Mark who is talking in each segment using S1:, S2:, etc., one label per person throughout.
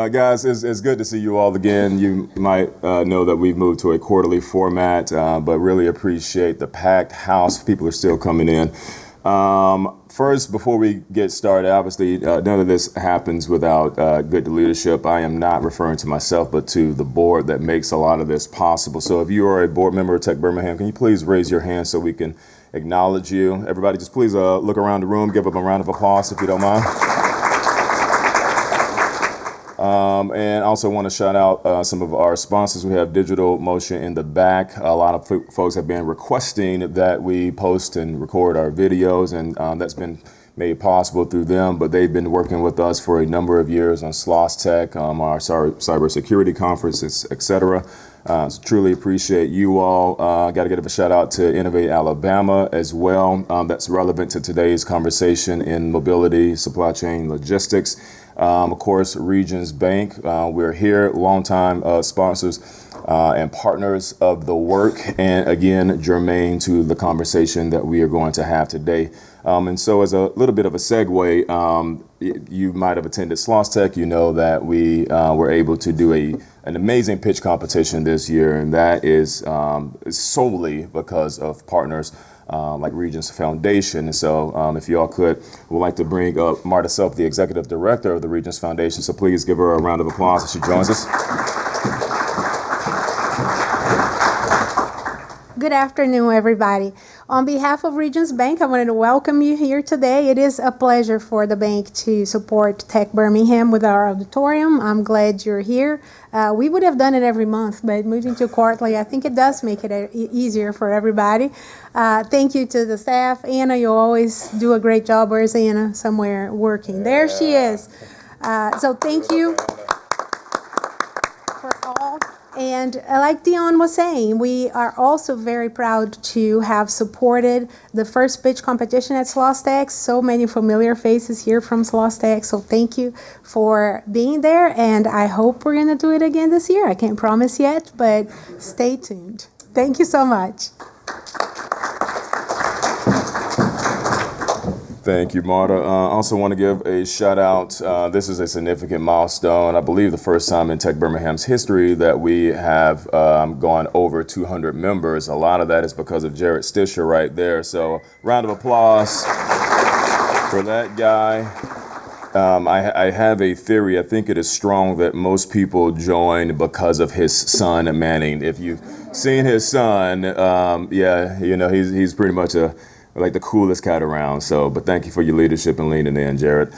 S1: Guys, it's good to see you all again. You might know that we've moved to a quarterly format, but really appreciate the packed house. People are still coming in. First, before we get started, obviously, none of this happens without good leadership. I am not referring to myself, but to the board that makes a lot of this possible. So if you are a board member of Tech Birmingham, can you please raise your hand so we can acknowledge you? Everybody, just please look around the room, give them a round of applause if you don't mind. And also want to shout out some of our sponsors. We have Digital Motion in the back. A lot of folks have been requesting that we post and record our videos, and that's been made possible through them. But they've been working with us for a number of years on SLOS Tech, our cybersecurity conferences, etc. So truly appreciate you all. Got to give a shout out to Innovate Alabama as well. That's relevant to today's conversation in mobility, supply chain, logistics. Of course, Regions Bank. We're here, longtime sponsors and partners of the work, and again, germane to the conversation that we are going to have today. And so as a little bit of a segue, you might have attended SLOS Tech. You know that we were able to do an amazing pitch competition this year, and that is solely because of partners like Regions Foundation. And so if you all would like to bring up Marta Self, the Executive Director of the Regions Foundation. So please give her a round of applause as she joins us.
S2: Good afternoon, everybody. On behalf of Regions Bank, I wanted to welcome you here today. It is a pleasure for the bank to support Tech Birmingham with our auditorium. I'm glad you're here. We would have done it every month, but moving to quarterly, I think it does make it easier for everybody. Thank you to the staff. Anna, you always do a great job. Where's Anna? Somewhere working. There she is. So thank you for all. And like Dion was saying, we are also very proud to have supported the first pitch competition at SLOS Tech. So many familiar faces here from SLOS Tech. So thank you for being there. And I hope we're going to do it again this year. I can't promise yet, but stay tuned. Thank you so much.
S1: Thank you, Marta. Also want to give a shout out. This is a significant milestone. I believe the first time in Tech Birmingham's history that we have gone over 200 members. A lot of that is because of Jared Stisher right there. So round of applause for that guy. I have a theory. I think it is strong that most people join because of his son, Manning. If you've seen his son, yeah, you know, he's pretty much like the coolest cat around. So, but thank you for your leadership and leaning in, Jared.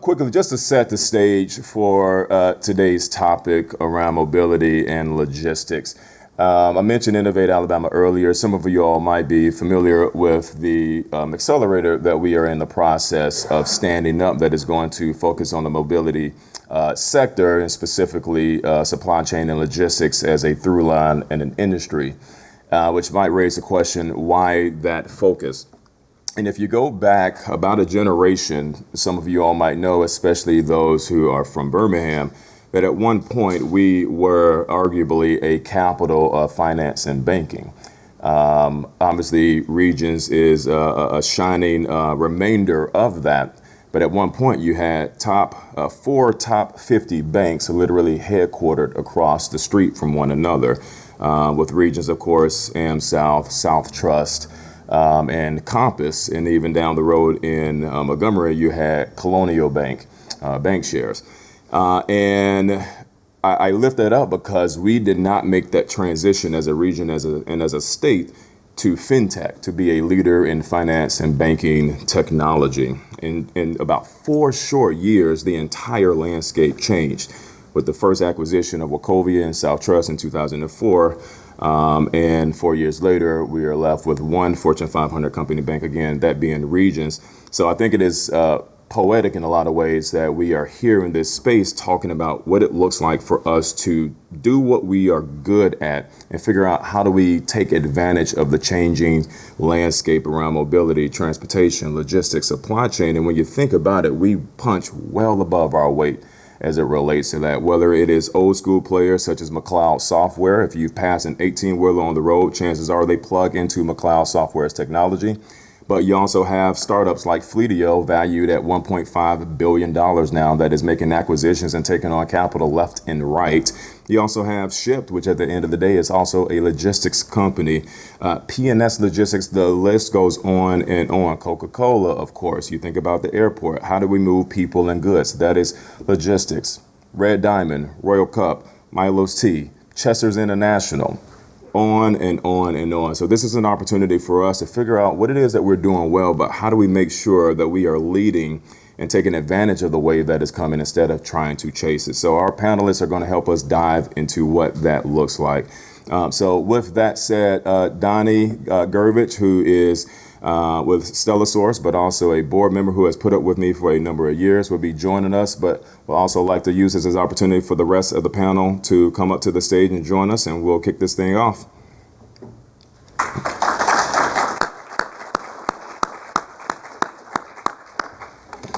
S1: Quickly, just to set the stage for today's topic around mobility and logistics. I mentioned Innovate Alabama earlier. Some of you all might be familiar with the accelerator that we are in the process of standing up that is going to focus on the mobility sector, and specifically supply chain and logistics as a through line in an industry. Which might raise the question, why that focus? And if you go back about a generation, some of you all might know, especially those who are from Birmingham, that at one point we were arguably a capital of finance and banking. Obviously, Regions is a shining remainder of that. But at one point you had four top 50 banks literally headquartered across the street from one another. With Regions, of course, AmSouth, South Trust, and Compass, and even down the road in Montgomery, you had Colonial Bank, bank shares. And I lift that up because we did not make that transition as a region and as a state to fintech, to be a leader in finance and banking technology. In about 4 short years, the entire landscape changed. With the first acquisition of Wachovia and South Trust in 2004. And 4 years later, we are left with one Fortune 500 company bank, again, that being Regions. So I think it is poetic in a lot of ways that we are here in this space talking about what it looks like for us to do what we are good at and figure out how do we take advantage of the changing landscape around mobility, transportation, logistics, supply chain. And when you think about it, we punch well above our weight as it relates to that, whether it is old school players such as McLeod Software. If you pass an 18-wheeler on the road, chances are they plug into McLeod Software's technology. But you also have startups like Fleetio, valued at $1.5 billion now, that is making acquisitions and taking on capital left and right. You also have Shipt, which at the end of the day is also a logistics company. P&S Logistics, the list goes on and on. Coca-Cola, of course. You think about the airport. How do we move people and goods? That is logistics. Red Diamond, Royal Cup, Milo's Tea, Chester's International, on and on and on. So this is an opportunity for us to figure out what it is that we're doing well, but how do we make sure that we are leading and taking advantage of the wave that is coming instead of trying to chase it. So our panelists are going to help us dive into what that looks like. So with that said, Donnie Garvich, who is with Stella Source, but also a board member who has put up with me for a number of years, will be joining us, but we'll also like to use this as an opportunity for the rest of the panel to come up to the stage and join us, and we'll kick this thing off.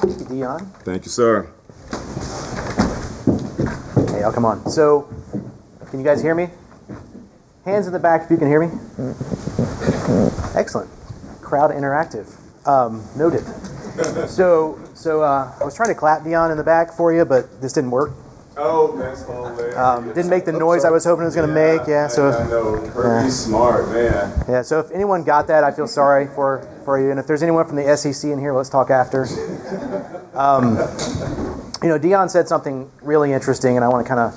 S3: Thank you, Dion.
S1: Thank you, sir.
S3: Hey, I'll come on. So, can you guys hear me? Hands in the back if you can hear me. Excellent. Crowd interactive. Noted. So I was trying to clap Dion in the back for you, but this didn't work.
S1: Oh, that's hilarious.
S3: Didn't make the noise I was hoping it was going to make. Yeah. So
S1: I know. Pretty smart, man.
S3: yeah. So if anyone got that, I feel sorry for you. And if there's anyone from the SEC in here, let's talk after. Dion said something really interesting, and I want to kind of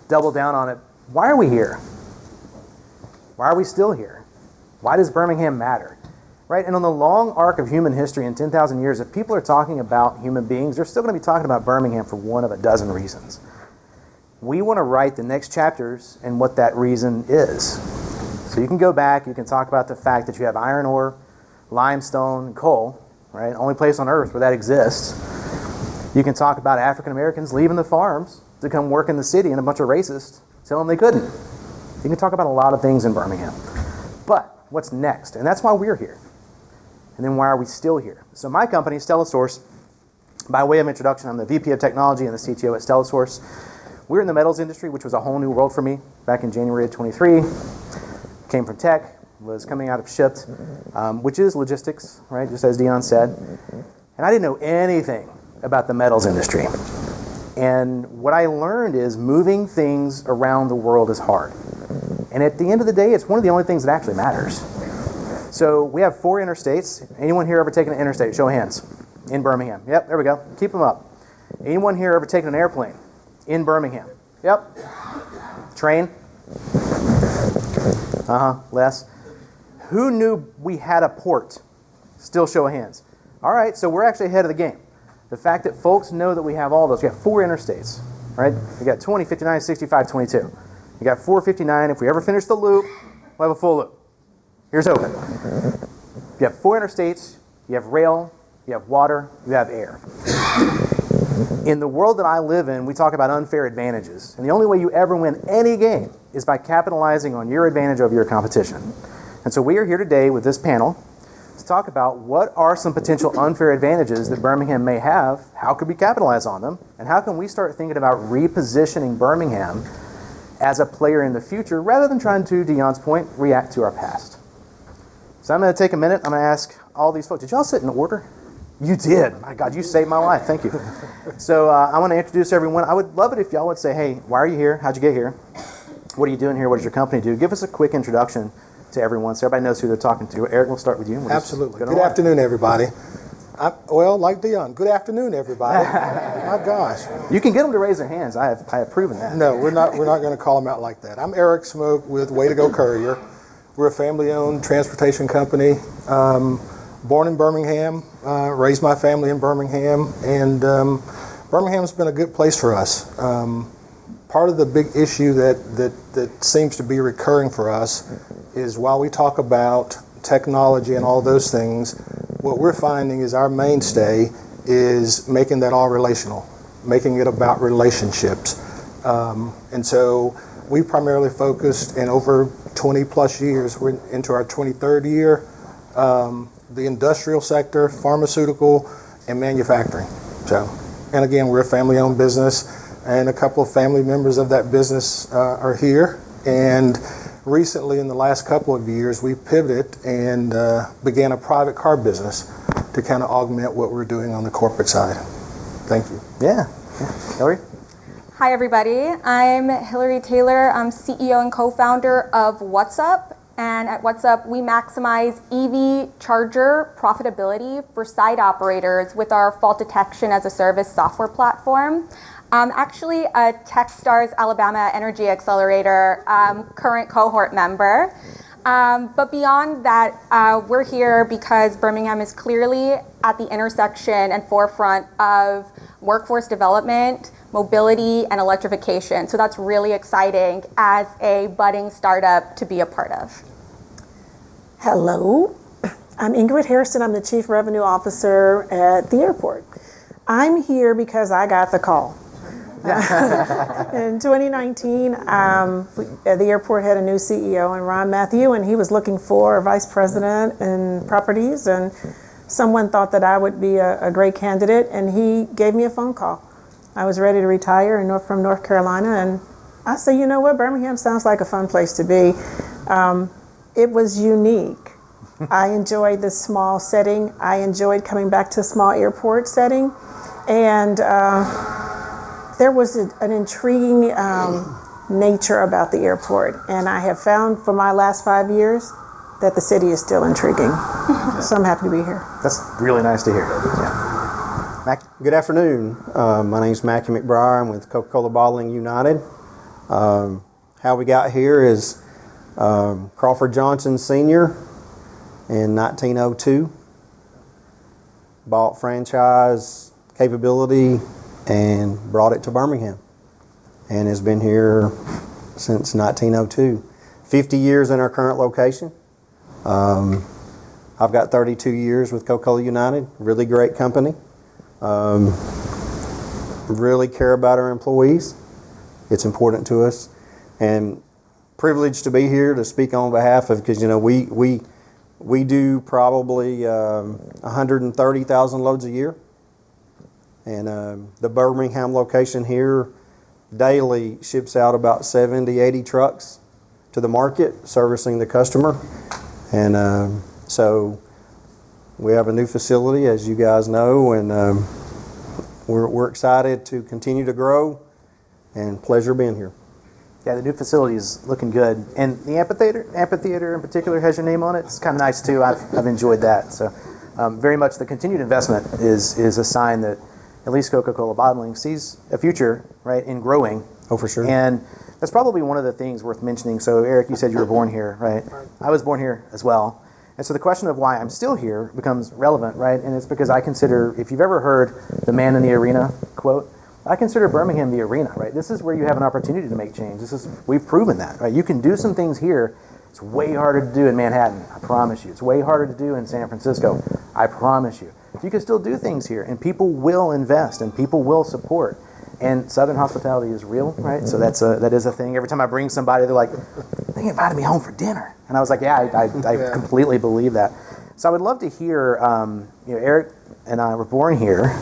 S3: double down on it. Why are we here? Why are we still here? Why does Birmingham matter? Right? And on the long arc of human history in 10,000 years, if people are talking about human beings, they're still going to be talking about Birmingham for one of a dozen reasons. We want to write the next chapters and what that reason is. So you can go back, you can talk about the fact that you have iron ore, limestone, and coal, right? Only place on earth where that exists. You can talk about African Americans leaving the farms to come work in the city and a bunch of racists telling them they couldn't. You can talk about a lot of things in Birmingham. But what's next? And that's why we're here. And then why are we still here? So my company, Stella Source, by way of introduction, I'm the VP of Technology and the CTO at Stella Source. We're in the metals industry, which was a whole new world for me back in January of 23. Came from tech, was coming out of Shipt, which is logistics, right, just as Dion said. And I didn't know anything about the metals industry. And what I learned is moving things around the world is hard. And at the end of the day, it's one of the only things that actually matters. So we have 4 interstates. Anyone here ever taken an interstate? Show of hands. In Birmingham. Yep, there we go. Keep them up. Anyone here ever taken an airplane? In Birmingham. Yep. Train? Less. Who knew we had a port? Still show of hands. All right, so we're actually ahead of the game. The fact that folks know that we have all those. We have 4 interstates, right? We got 20, 59, 65, 22. You got 459. If we ever finish the loop, we'll have a full loop. Here's open. You have 4 interstates, you have rail, you have water, you have air. In the world that I live in, we talk about unfair advantages. And the only way you ever win any game is by capitalizing on your advantage over your competition. And so we are here today with this panel to talk about what are some potential unfair advantages that Birmingham may have, how could we capitalize on them, and how can we start thinking about repositioning Birmingham as a player in the future rather than trying to, Dion's point, react to our past. So I'm going to take a minute. I'm going to ask all these folks. Did y'all sit in order? You did. My God, you saved my life. Thank you. So I want to introduce everyone. I would love it if y'all would say, hey, why are you here? How'd you get here? What are you doing here? What does your company do? Give us a quick introduction to everyone so everybody knows who they're talking to. Eric, we'll start with you.
S4: Absolutely. Good afternoon, everybody. Like Dion, good afternoon, everybody. My gosh.
S3: You can get them to raise their hands. I have proven that.
S4: No, we're not going to call them out like that. I'm Eric Smoke with Way to Go Courier. We're a family-owned transportation company. Born in Birmingham, raised my family in Birmingham, and Birmingham's been a good place for us. Part of the big issue that seems to be recurring for us is while we talk about technology and all those things, what we're finding is our mainstay is making that all relational, making it about relationships. And so we primarily focused in over 20 plus years, we're into our 23rd year, the industrial sector, pharmaceutical, and manufacturing. So, and again, we're a family-owned business, and a couple of family members of that business are here. And recently, in the last couple of years, we've pivoted and began a private car business to kind of augment what we're doing on the corporate side. Thank you.
S3: Yeah. Hilary?
S5: Hi, everybody. I'm Hilary Taylor. I'm CEO and co-founder of WattsUp. And at WattsUp, we maximize EV charger profitability for site operators with our fault detection as a service software platform. I'm actually a Techstars Alabama Energy Accelerator current cohort member. But beyond that, we're here because Birmingham is clearly at the intersection and forefront of workforce development, mobility, and electrification. So that's really exciting as a budding startup to be a part of.
S6: Hello, I'm Ingrid Hairston. I'm the Chief Revenue Officer at the airport. I'm here because I got the call. In 2019, the airport had a new CEO, and Ron Matthew, and he was looking for a vice president in properties, and someone thought that I would be a great candidate, and he gave me a phone call. I was ready to retire from North Carolina, and I said, you know what, Birmingham sounds like a fun place to be. It was unique. I enjoyed the small setting. I enjoyed coming back to a small airport setting, and there was an intriguing nature about the airport, and I have found for my last 5 years that the city is still intriguing. So I'm happy to be here.
S3: That's really nice to hear. Yeah. Mackie?
S7: Good afternoon. My name's Mackie McBryar. I'm with Coca-Cola Bottling United. How we got here is Crawford Johnson Sr. in 1902 bought franchise capability and brought it to Birmingham, and has been here since 1902. 50 years in our current location. I've got 32 years with Coca-Cola United, really great company. Really care about our employees. It's important to us, and privileged to be here to speak on behalf of, because we do probably 130,000 loads a year. And the Birmingham location here daily ships out about 70, 80 trucks to the market, servicing the customer. And so we have a new facility, as you guys know, and we're excited to continue to grow, and pleasure being here.
S3: Yeah, the new facility is looking good. And the amphitheater in particular has your name on it. It's kind of nice too. I've enjoyed that. So very much the continued investment is a sign that at least Coca-Cola Bottling sees a future, right, in growing.
S7: Oh, for sure.
S3: And that's probably one of the things worth mentioning. So Eric, you said you were born here, right? I was born here as well. And so the question of why I'm still here becomes relevant, right? And it's because I consider, if you've ever heard the man in the arena quote, I consider Birmingham the arena, right? This is where you have an opportunity to make change. We've proven that, right? You can do some things here. It's way harder to do in Manhattan, I promise you. It's way harder to do in San Francisco, I promise you. You can still do things here, and people will invest, and people will support. And Southern hospitality is real, right? So that is a thing. Every time I bring somebody, they're like, they invited me home for dinner. And I was like, yeah, I completely believe that. So I would love to hear, Eric and I were born here.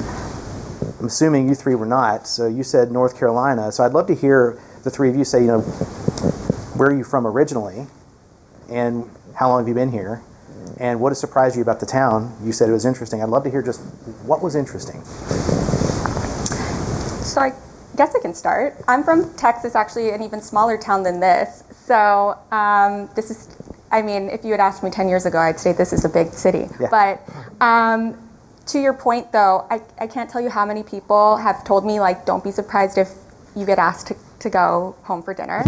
S3: I'm assuming you three were not. So you said North Carolina. So I'd love to hear the three of you say, where are you from originally? And how long have you been here? And what has surprised you about the town? You said it was interesting. I'd love to hear just what was interesting.
S5: So I guess I can start. I'm from Texas, actually an even smaller town than this. So this is, if you had asked me 10 years ago, I'd say this is a big city. Yeah. But to your point, though, I can't tell you how many people have told me, don't be surprised if you get asked to go home for dinner.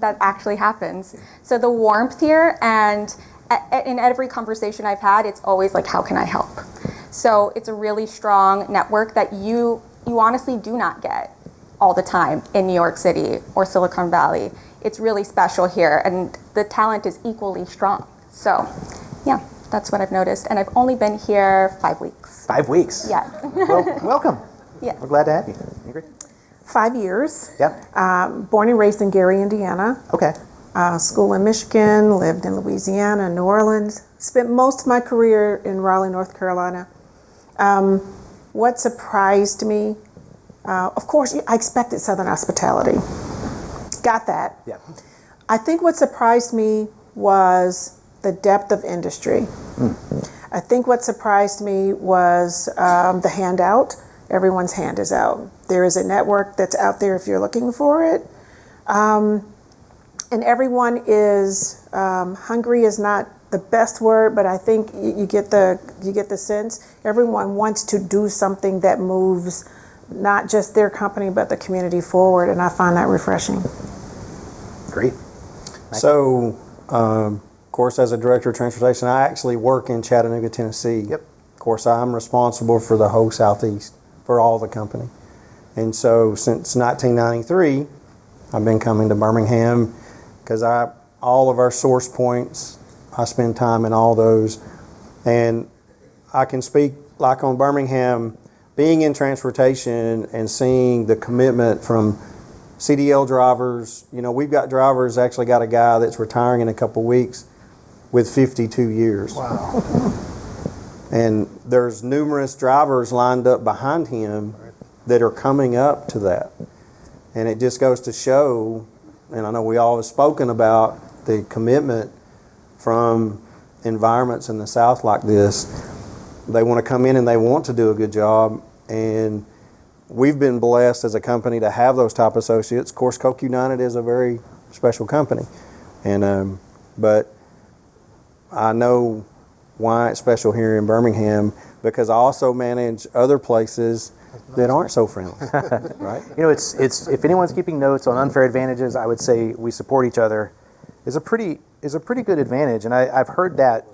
S5: That actually happens. So the warmth here, and in every conversation I've had, it's always how can I help? So it's a really strong network that you honestly do not get all the time in New York City or Silicon Valley. It's really special here, and the talent is equally strong. So, yeah, that's what I've noticed. And I've only been here 5 weeks.
S3: 5 weeks?
S5: Yeah.
S3: Well, welcome.
S5: Yeah.
S3: We're glad to have you. Ingrid?
S6: 5 years.
S3: Yep.
S6: Born and raised in Gary, Indiana.
S3: Okay.
S6: School in Michigan, lived in Louisiana, New Orleans. Spent most of my career in Raleigh, North Carolina. What surprised me, of course, I expected Southern hospitality. Got that.
S3: Yeah.
S6: I think what surprised me was the depth of industry. I think what surprised me was the handout. Everyone's hand is out. There is a network that's out there if you're looking for it. And everyone is hungry is not the best word, but I think you get the sense. Everyone wants to do something that moves not just their company but the community forward, and I find that refreshing.
S3: Great.
S7: So, of course, as a director of transportation, I actually work in Chattanooga, Tennessee.
S3: Yep.
S7: Of course, I'm responsible for the whole Southeast for all the company. And so since 1993, I've been coming to Birmingham because all of our source points, I spend time in all those. And I can speak like on Birmingham, being in transportation and seeing the commitment from CDL drivers. You know, we've got drivers, actually got a guy that's retiring in a couple weeks with 52 years.
S4: Wow.
S7: And there's numerous drivers lined up behind him that are coming up to that. And it just goes to show, and I know we all have spoken about the commitment from environments in the South like this. They want to come in and they want to do a good job. And we've been blessed as a company to have those type associates. Of course, Coke United is a very special company. And but I know why it's special here in Birmingham, because I also manage other places that aren't so friendly, right?
S3: You know, it's if anyone's keeping notes on unfair advantages, I would say we support each other is a pretty good advantage. And I've heard that.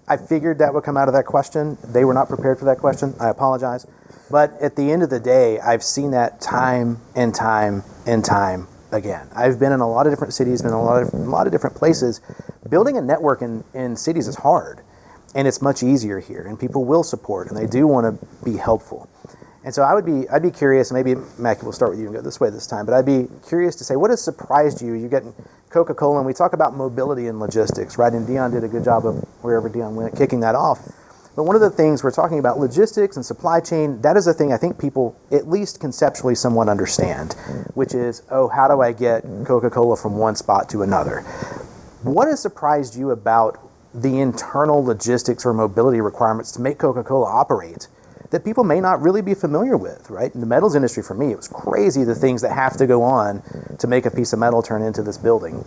S3: I figured that would come out of that question. They were not prepared for that question. I apologize. But at the end of the day, I've seen that time and time and time again. I've been in a lot of different cities, been in a lot of different places. Building a network in cities is hard, and it's much easier here, and people will support, and they do want to be helpful. And so I'd be curious, maybe Mackie, we'll start with you and go this way this time, but I'd be curious to say, what has surprised you? You get Coca-Cola, and we talk about mobility and logistics, right? And Dion did a good job of, wherever Dion went, kicking that off. But one of the things we're talking about, logistics and supply chain, that is a thing I think people, at least conceptually, somewhat understand, which is, oh, how do I get Coca-Cola from one spot to another? What has surprised you about the internal logistics or mobility requirements to make Coca-Cola operate that people may not really be familiar with, right? In the metals industry, for me, it was crazy the things that have to go on to make a piece of metal turn into this building,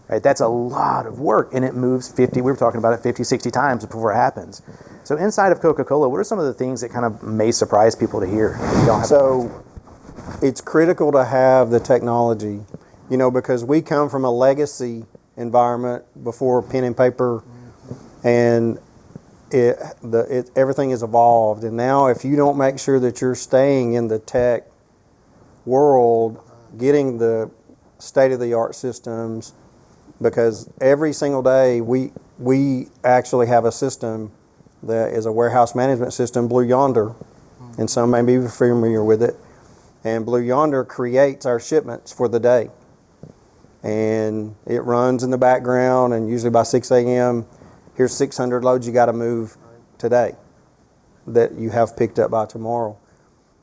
S3: right? That's a lot of work, and it moves 50, we were talking about it 50, 60 times before it happens. So inside of Coca-Cola, what are some of the things that kind of may surprise people to hear?
S7: So it's critical to have the technology, you know, because we come from a legacy environment before pen and paper, and everything is evolved. And now if you don't make sure that you're staying in the tech world, getting the state-of-the-art systems, because every single day we actually have a system that is a warehouse management system, Blue Yonder, and some may be familiar with it. And Blue Yonder creates our shipments for the day. And it runs in the background, and usually by 6 a.m., here's 600 loads you got to move today that you have picked up by tomorrow.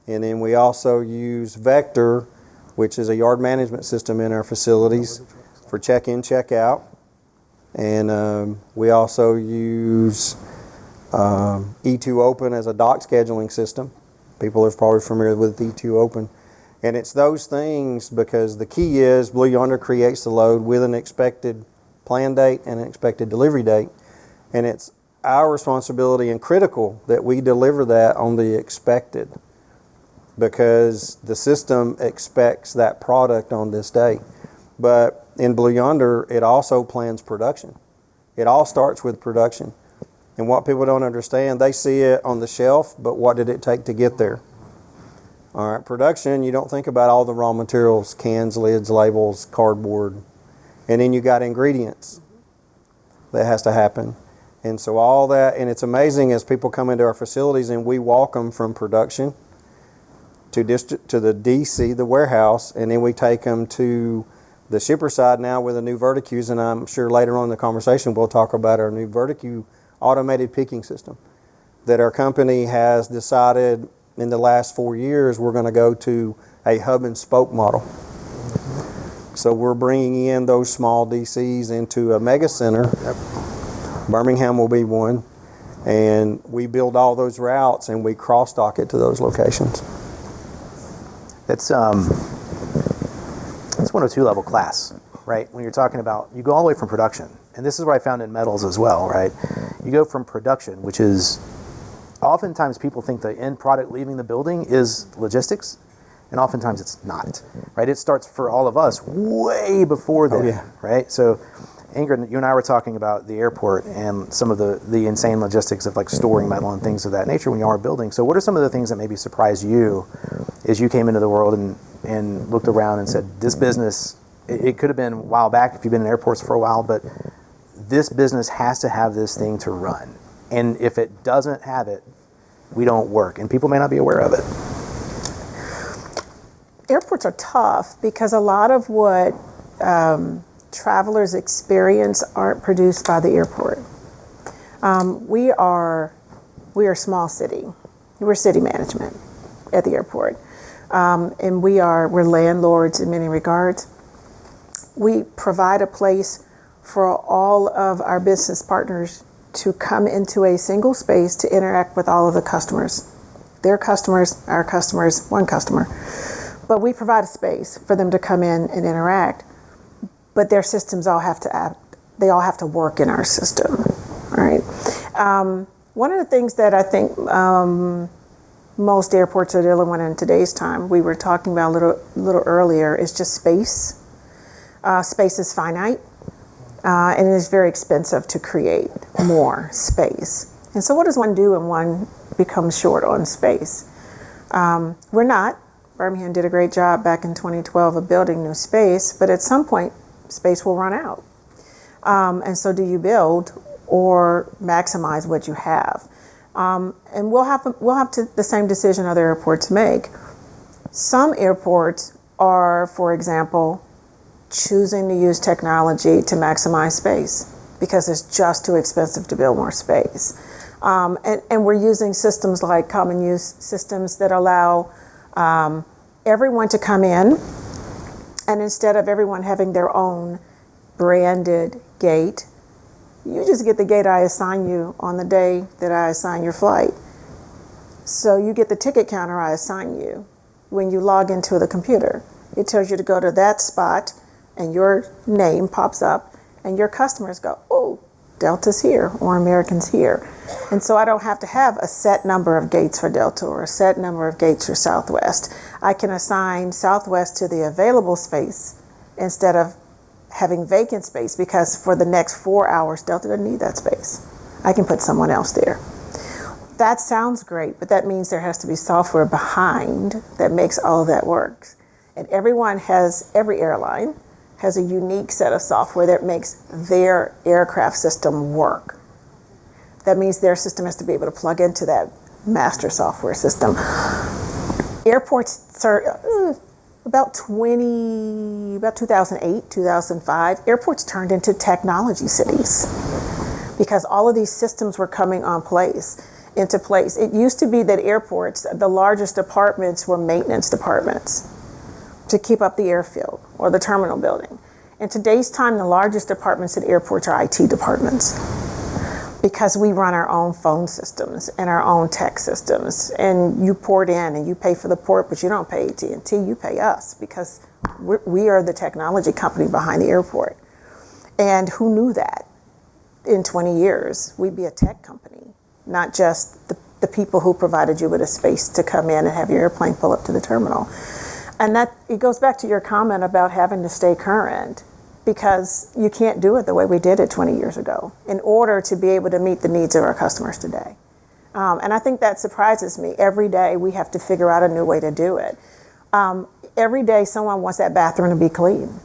S7: And then we also use Vector, which is a yard management system in our facilities for check-in, check-out. And we also use E2 Open as a dock scheduling system. People are probably familiar with E2 Open. And it's those things, because the key is Blue Yonder creates the load with an expected plan date and an expected delivery date. And it's our responsibility and critical that we deliver that on the expected, because the system expects that product on this day. But in Blue Yonder, it also plans production. It all starts with production. And what people don't understand, they see it on the shelf, but what did it take to get there? All right, production, you don't think about all the raw materials, cans, lids, labels, cardboard. And then you got ingredients that has to happen. And so all that, and it's amazing as people come into our facilities and we walk them from production to the DC, the warehouse, and then we take them to the shipper side now with a new Verticus, and I'm sure later on in the conversation we'll talk about our new Verticus automated picking system that our company has decided in the last 4 years we're going to go to a hub and spoke model. So we're bringing in those small DCs into a mega center. Birmingham will be one. And we build all those routes and we cross-dock it to those locations.
S3: It's 102 level class, right? When you're talking about, you go all the way from production. And this is what I found in metals as well, right? You go from production, which is, oftentimes people think the end product leaving the building is logistics, and oftentimes it's not, right? It starts for all of us way before then, right? So Ingrid, you and I were talking about the airport and some of the insane logistics of like storing metal and things of that nature when you are building. So what are some of the things that maybe surprised you as you came into the world and looked around and said, this business, it could have been a while back if you've been in airports for a while, but this business has to have this thing to run. And if it doesn't have it, we don't work. And people may not be aware of it.
S6: Airports are tough because a lot of what travelers experience aren't produced by the airport. We are a small city. We're city management at the airport. And we're landlords in many regards. We provide a place for all of our business partners to come into a single space to interact with all of the customers. Their customers, our customers, one customer. But we provide a space for them to come in and interact. But their systems all have to work in our system, all right? One of the things that I think most airports are dealing with in today's time, we were talking about a little earlier, is just space. Space is finite, and it is very expensive to create more space. And so what does one do when one becomes short on space? We're not. Birmingham did a great job back in 2012 of building new space, but at some point, space will run out. And so do you build or maximize what you have? And we'll have the same decision other airports make. Some airports are, for example, choosing to use technology to maximize space because it's just too expensive to build more space. And we're using systems like common use systems that allow everyone to come in, and instead of everyone having their own branded gate, you just get the gate I assign you on the day that I assign your flight. So you get the ticket counter I assign you when you log into the computer. It tells you to go to that spot, and your name pops up, and your customers go, oh, Delta's here, or American's here. And so I don't have to have a set number of gates for Delta or a set number of gates for Southwest. I can assign Southwest to the available space instead of having vacant space, because for the next 4 hours, Delta doesn't need that space. I can put someone else there. That sounds great, but that means there has to be software behind that makes all of that work. And every airline has a unique set of software that makes their aircraft system work. That means their system has to be able to plug into that master software system. Airports about 2008, 2005, airports turned into technology cities because all of these systems were coming into place. It used to be that airports, the largest departments were maintenance departments to keep up the airfield or the terminal building. In today's time, the largest departments at airports are IT departments because we run our own phone systems and our own tech systems. And you port in and you pay for the port, but you don't pay AT&T, you pay us because we are the technology company behind the airport. And who knew that in 20 years? We'd be a tech company, not just the people who provided you with a space to come in and have your airplane pull up to the terminal. And that it goes back to your comment about having to stay current, because you can't do it the way we did it 20 years ago in order to be able to meet the needs of our customers today. And I think that surprises me. Every day we have to figure out a new way to do it. Every day someone wants that bathroom to be clean.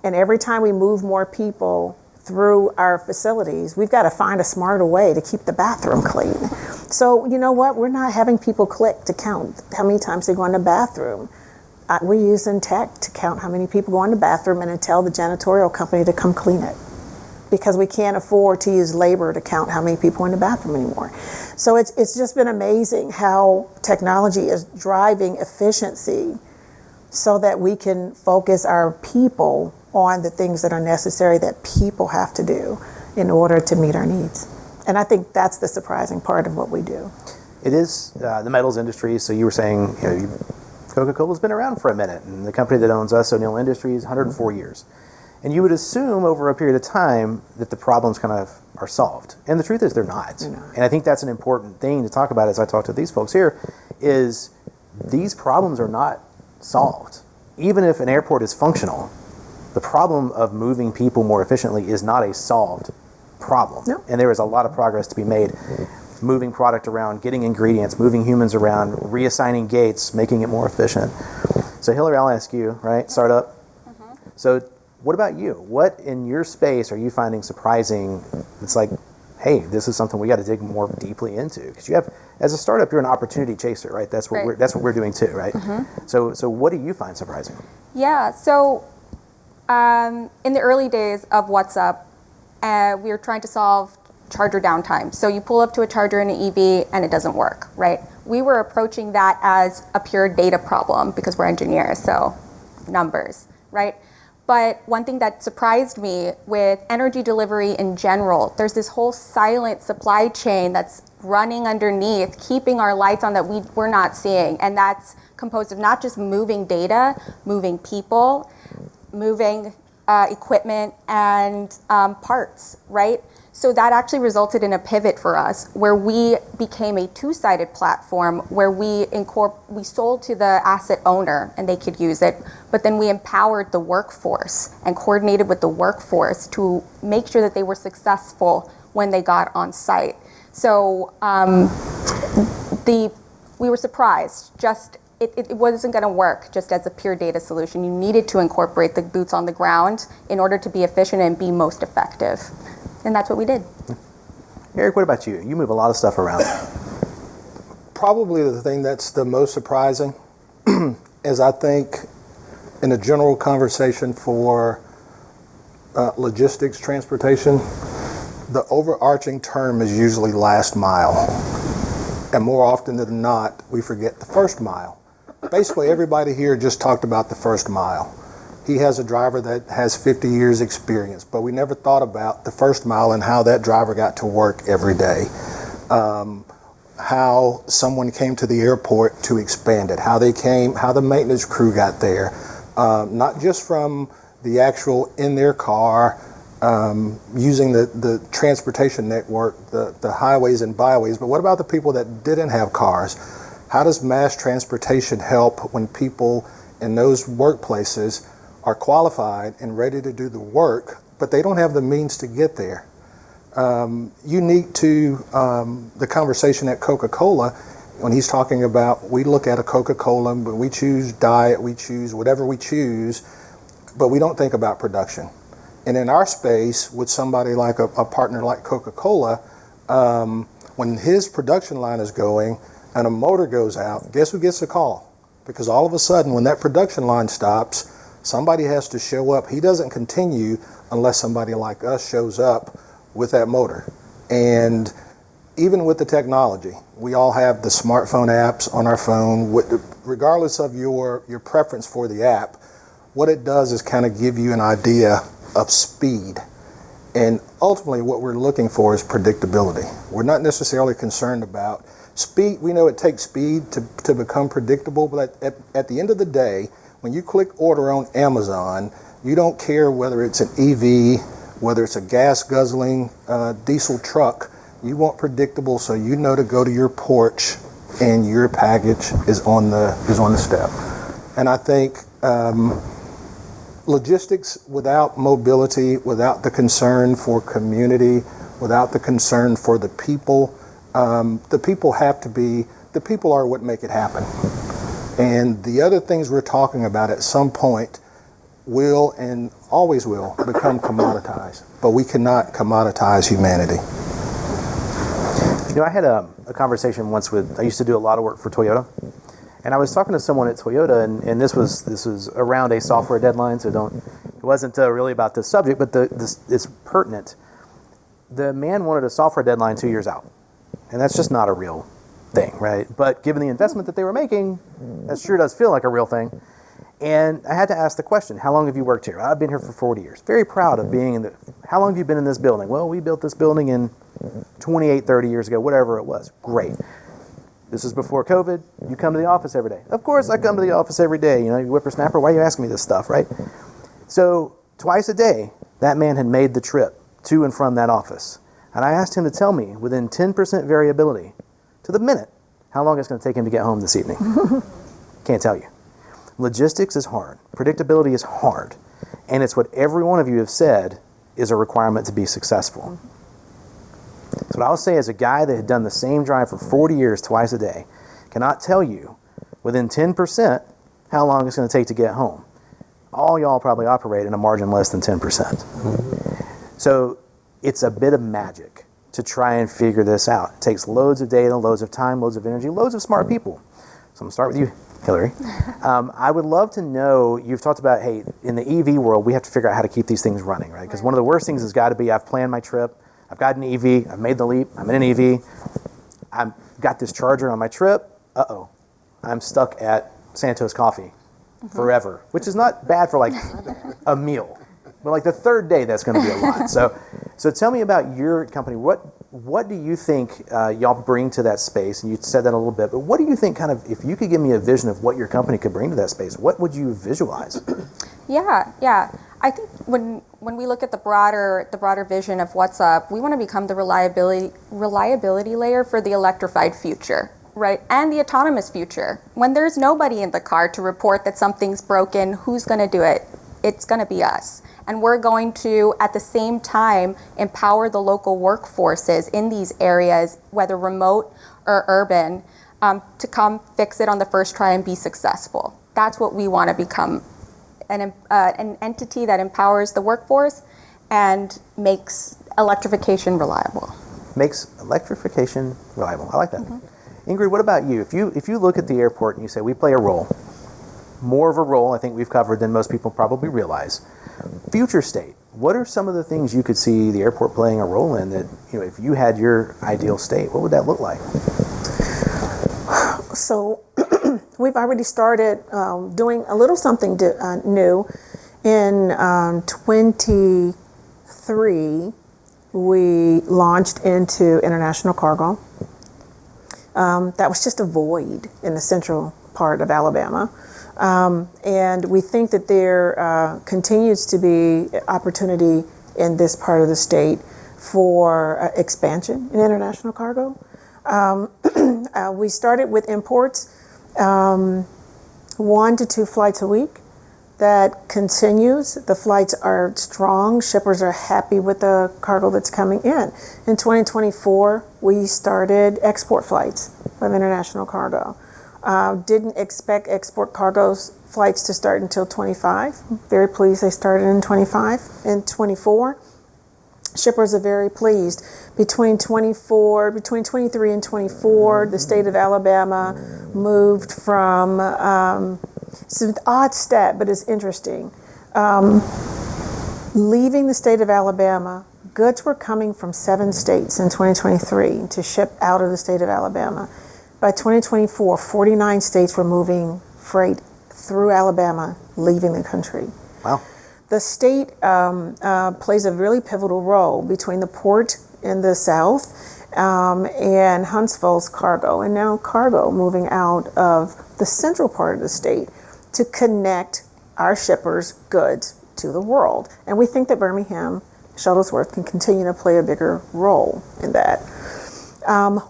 S6: And every time we move more people through our facilities, we've got to find a smarter way to keep the bathroom clean. So you know what? We're not having people click to count how many times they go in the bathroom. We're using tech to count how many people go in the bathroom and then tell the janitorial company to come clean it, because we can't afford to use labor to count how many people are in the bathroom anymore. So it's just been amazing how technology is driving efficiency so that we can focus our people on the things that are necessary that people have to do in order to meet our needs. And I think that's the surprising part of what we do.
S3: It is the metals industry. So you were saying, Coca-Cola's been around for a minute, and the company that owns us, O'Neill Industries, 104 years. And you would assume over a period of time that the problems kind of are solved. And the truth is they're not. And I think that's an important thing to talk about as I talk to these folks here, is these problems are not solved. Even if an airport is functional, the problem of moving people more efficiently is not a solved problem.
S6: No.
S3: And there is a lot of progress to be made. Moving product around, getting ingredients, moving humans around, reassigning gates, making it more efficient. So Hilary, I'll ask you, right? Startup. So what about you? What in your space are you finding surprising? It's like, hey, this is something we got to dig more deeply into, because you have, as a startup, you're an opportunity chaser, right? That's what we're doing too, right? So what do you find surprising?
S5: Yeah. So in the early days of WattsUp, we were trying to solve charger downtime. So you pull up to a charger in an EV and it doesn't work, right? We were approaching that as a pure data problem because we're engineers, so numbers, right? But one thing that surprised me with energy delivery in general, there's this whole silent supply chain that's running underneath, keeping our lights on that we're not seeing. And that's composed of not just moving data, moving people, moving equipment and parts, right? So that actually resulted in a pivot for us where we became a two-sided platform where we sold to the asset owner and they could use it, but then we empowered the workforce and coordinated with the workforce to make sure that they were successful when they got on site. So we were surprised. It wasn't going to work just as a pure data solution. You needed to incorporate the boots on the ground in order to be efficient and be most effective. And that's what we did.
S3: Eric, what about you? You move a lot of stuff around.
S4: Probably the thing that's the most surprising is, I think, in a general conversation for logistics, transportation, the overarching term is usually last mile. And more often than not, we forget the first mile. Basically, everybody here just talked about the first mile. He has a driver that has 50 years experience, but we never thought about the first mile and how that driver got to work every day. How someone came to the airport to expand it, how the maintenance crew got there. Not just from the actual in their car, using the transportation network, the highways and byways, but what about the people that didn't have cars? How does mass transportation help when people in those workplaces are qualified and ready to do the work, but they don't have the means to get there? Unique to the conversation at Coca-Cola, when he's talking about, we look at a Coca-Cola, but we choose diet, we choose whatever we choose, but we don't think about production. And in our space, with somebody like a partner like Coca-Cola, when his production line is going and a motor goes out, guess who gets the call? Because all of a sudden, when that production line stops, somebody has to show up. He doesn't continue unless somebody like us shows up with that motor. And even with the technology, we all have the smartphone apps on our phone. Regardless of your preference for the app, what it does is kind of give you an idea of speed. And ultimately what we're looking for is predictability. We're not necessarily concerned about speed. We know it takes speed to become predictable, but at the end of the day, when you click order on Amazon, you don't care whether it's an EV, whether it's a gas guzzling diesel truck. You want predictable, so you know to go to your porch and your package is on the step. And I think logistics without mobility, without the concern for community, without the concern for the people are what make it happen. And the other things we're talking about at some point will and always will become commoditized, but we cannot commoditize humanity.
S3: You know, I had a conversation once I used to do a lot of work for Toyota, and I was talking to someone at Toyota, and this was around a software deadline, so it wasn't really about this subject, but it's pertinent. The man wanted a software deadline 2 years out, and that's just not a real thing, right? But given the investment that they were making, that sure does feel like a real thing. And I had to ask the question, how long have you worked here? I've been here for 40 years. Very proud of being in the, how long have you been in this building? Well, we built this building in 28, 30 years ago, whatever it was. Great. This is before COVID. You come to the office every day. Of course I come to the office every day. You know, you whippersnapper, why are you asking me this stuff, right? So twice a day, that man had made the trip to and from that office. And I asked him to tell me within 10% variability to the minute how long it's going to take him to get home this evening. Can't tell you. Logistics is hard. Predictability is hard. And it's what every one of you have said is a requirement to be successful. So what I'll say as a guy that had done the same drive for 40 years twice a day cannot tell you within 10% how long it's going to take to get home. All y'all probably operate in a margin less than 10%. So it's a bit of magic to try and figure this out. It takes loads of data, loads of time, loads of energy, loads of smart people. So I'm going to start with you, Hilary. I would love to know, you've talked about, hey, in the EV world, we have to figure out how to keep these things running, right? Because one of the worst things has got to be, I've planned my trip, I've got an EV, I've made the leap, I'm in an EV, I've got this charger on my trip, I'm stuck at Santos Coffee forever, which is not bad for like a meal. But like the third day, that's going to be a lot. So tell me about your company. What do you think y'all bring to that space? And you said that a little bit, but what do you think kind of, if you could give me a vision of what your company could bring to that space, what would you visualize?
S5: Yeah. I think when we look at the broader vision of WattsUp, we want to become the reliability layer for the electrified future, right? And the autonomous future. When there's nobody in the car to report that something's broken, who's going to do it? It's going to be us. And we're going to, at the same time, empower the local workforces in these areas, whether remote or urban, to come fix it on the first try and be successful. That's what we want to become, an entity that empowers the workforce and makes electrification reliable.
S3: Makes electrification reliable. I like that. Ingrid, what about you? If you look at the airport and you say, we play a role, more of a role I think we've covered than most people probably realize. Future state, what are some of the things you could see the airport playing a role in that, you know, if you had your ideal state, what would that look like?
S6: So we've already started doing a little something new. In 23, we launched into international cargo. That was just a void in the central part of Alabama. And we think that there continues to be opportunity in this part of the state for expansion in international cargo. We started with imports, 1 to 2 flights a week. That continues. The flights are strong. Shippers are happy with the cargo that's coming in. In 2024, we started export flights of international cargo. Didn't expect export cargo's flights to start until 25. Very pleased they started in 25. In 24, shippers are very pleased. Between 23 and 24, the state of Alabama moved from, it's an odd stat, but it's interesting. Leaving the state of Alabama, goods were coming from 7 states in 2023 to ship out of the state of Alabama. By 2024, 49 states were moving freight through Alabama, leaving the country.
S3: Wow.
S6: The state plays a really pivotal role between the port in the south and Huntsville's cargo, and now cargo moving out of the central part of the state to connect our shippers' goods to the world. And we think that Birmingham, Shuttlesworth can continue to play a bigger role in that.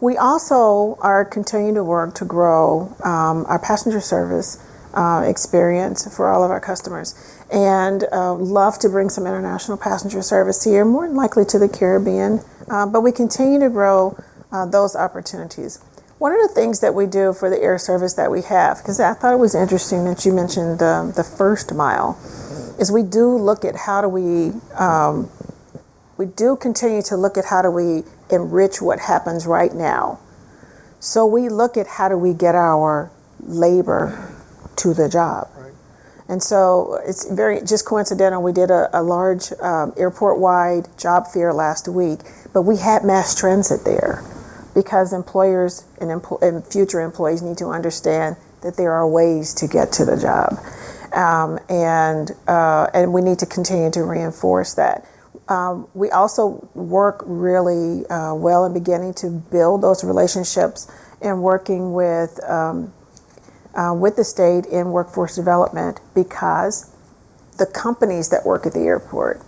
S6: We also are continuing to work to grow our passenger service experience for all of our customers, and love to bring some international passenger service here, more than likely to the Caribbean, but we continue to grow those opportunities. One of the things that we do for the air service that we have, because I thought it was interesting that you mentioned the first mile, is we do look at how do we do continue to look at how do we enrich what happens right now. So we look at how do we get our labor to the job. Right. And so it's very just coincidental. We did a large airport-wide job fair last week, but we had mass transit there because employers and future employees need to understand that there are ways to get to the job. And we need to continue to reinforce that. We also work really well in beginning to build those relationships and working with the state in workforce development, because the companies that work at the airport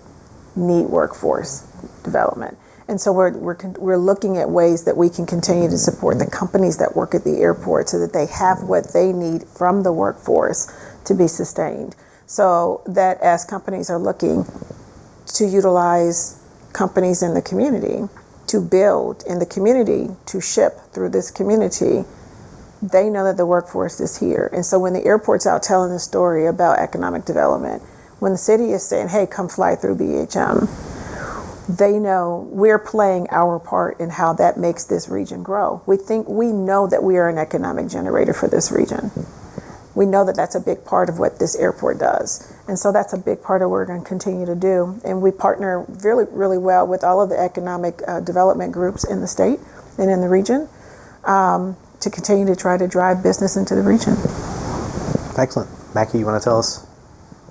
S6: need workforce development. And so we're looking at ways that we can continue to support the companies that work at the airport so that they have what they need from the workforce to be sustained. So that as companies are looking to utilize companies in the community, to build in the community, to ship through this community, they know that the workforce is here. And so when the airport's out telling the story about economic development, when the city is saying, hey, come fly through BHM, they know we're playing our part in how that makes this region grow. We know that we are an economic generator for this region. We know that that's a big part of what this airport does. And so that's a big part of what we're going to continue to do. And we partner really, really well with all of the economic development groups in the state and in the region to continue to try to drive business into the region.
S3: Excellent. Mackie, you want to tell us?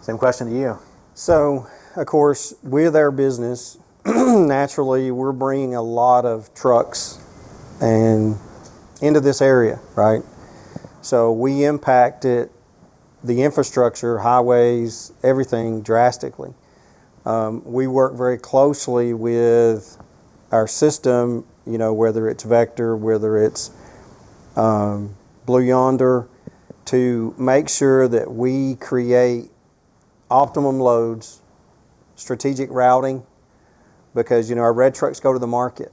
S3: Same question to you.
S7: So, of course, with our business, naturally, we're bringing a lot of trucks and into this area, right? So we impacted the infrastructure, highways, everything drastically. We work very closely with our system, you know, whether it's Vector, whether it's Blue Yonder, to make sure that we create optimum loads, strategic routing, because, you know, our red trucks go to the market.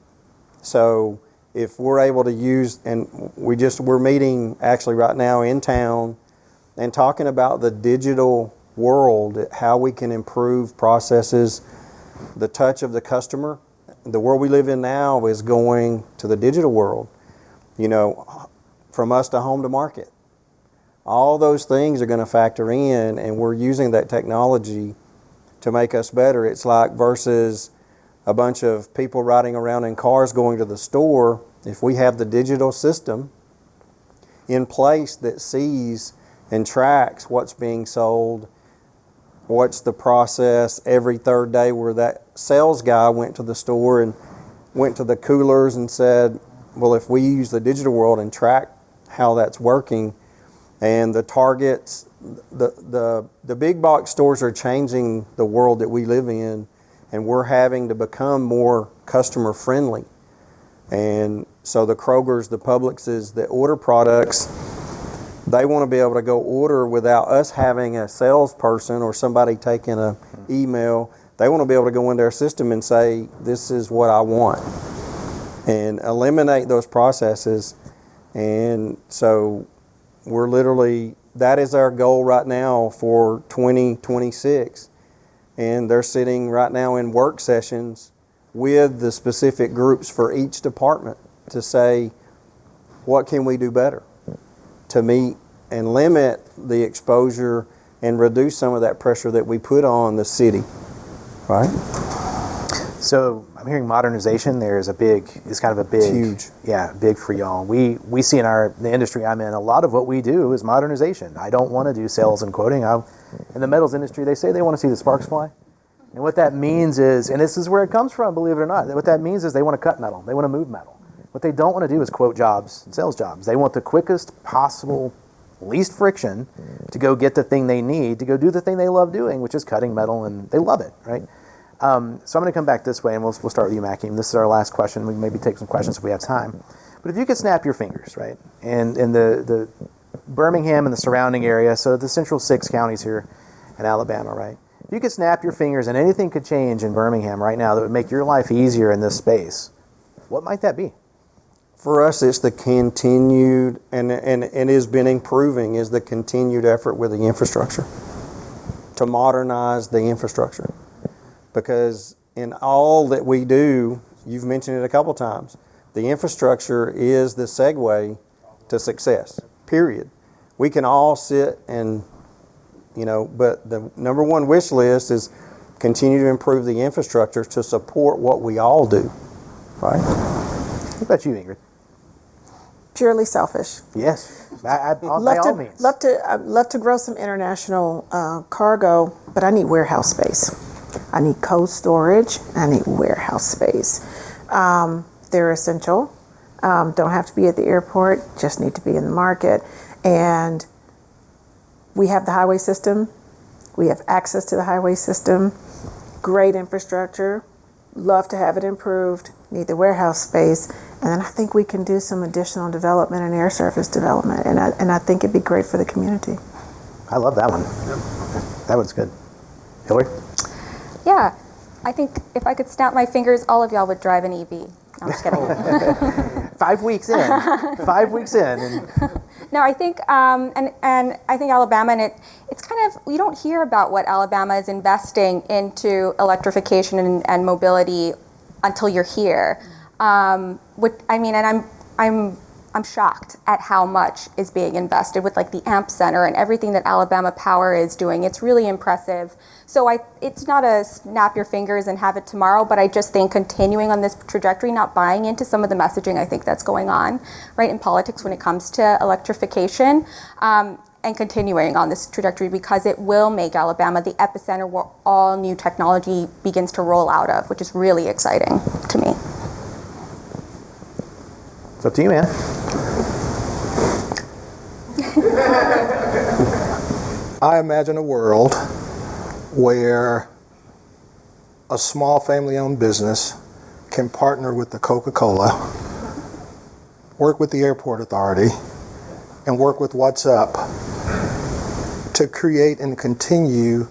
S7: So if we're able to use, and we're meeting actually right now in town and talking about the digital world, how we can improve processes, the touch of the customer. The world we live in now is going to the digital world, you know, from us to home to market. All those things are going to factor in, and we're using that technology to make us better. It's like versus a bunch of people riding around in cars going to the store. If we have the digital system in place that sees and tracks what's being sold, what's the process every third day, where that sales guy went to the store and went to the coolers and said, well, if we use the digital world and track how that's working, and the targets, the big box stores are changing the world that we live in, and we're having to become more customer friendly. And so the Krogers, the Publixes that order products, they want to be able to go order without us having a salesperson or somebody taking an email. They want to be able to go into our system and say, this is what I want, and eliminate those processes. And so we're literally, that is our goal right now for 2026. And they're sitting right now in work sessions with the specific groups for each department to say, what can we do better to meet and limit the exposure and reduce some of that pressure that we put on the city, right?
S3: So I'm hearing modernization there is it's kind of a big,
S7: it's huge.
S3: Yeah, big for y'all. We see in the industry I'm in, a lot of what we do is modernization. I don't want to do sales and quoting. In the metals industry, they say they want to see the sparks fly. And what that means is, and this is where it comes from, believe it or not, what that means is they want to cut metal. They want to move metal. What they don't want to do is quote jobs and sales jobs. They want the quickest possible, least friction to go get the thing they need, to go do the thing they love doing, which is cutting metal, and they love it, right? So I'm going to come back this way, and we'll start with you, Mackie. This is our last question. We can maybe take some questions if we have time. But if you could snap your fingers, right, and in the Birmingham and the surrounding area, so the central 6 counties here in Alabama, right? If you could snap your fingers and anything could change in Birmingham right now that would make your life easier in this space, what might that be?
S7: For us, it's the continued, and it has been improving, is the continued effort with the infrastructure, to modernize the infrastructure. Because in all that we do, you've mentioned it a couple times, the infrastructure is the segue to success, period. We can all sit and, you know, but the number one wish list is continue to improve the infrastructure to support what we all do, right?
S3: What about you, Ingrid?
S6: purely selfish.
S3: Yes, by all means.
S6: Love to grow some international cargo, but I need warehouse space. I need cold storage. I need warehouse space. They're essential. Don't have to be at the airport. Just need to be in the market. And we have the highway system. We have access to the highway system. Great infrastructure. Love to have it improved. Need the warehouse space. And then I think we can do some additional development and air surface development. And I think it'd be great for the community.
S3: I love that one. That one's good. Hilary?
S5: Yeah, I think if I could snap my fingers, all of y'all would drive an EV. No, I'm just kidding.
S3: 5 weeks in. 5 weeks in. And
S5: No, I think, and I think Alabama, and it's kind of, we don't hear about what Alabama is investing into electrification and mobility until you're here. And I'm shocked at how much is being invested with like the AMP Center and everything that Alabama Power is doing. It's really impressive. So it's not a snap your fingers and have it tomorrow, but I just think continuing on this trajectory, not buying into some of the messaging I think that's going on, right, in politics when it comes to electrification, and continuing on this trajectory because it will make Alabama the epicenter where all new technology begins to roll out of, which is really exciting to me.
S3: it's up to you, man.
S4: I imagine a world where a small family-owned business can partner with the Coca-Cola, work with the airport authority, and work with WattsUp to create and continue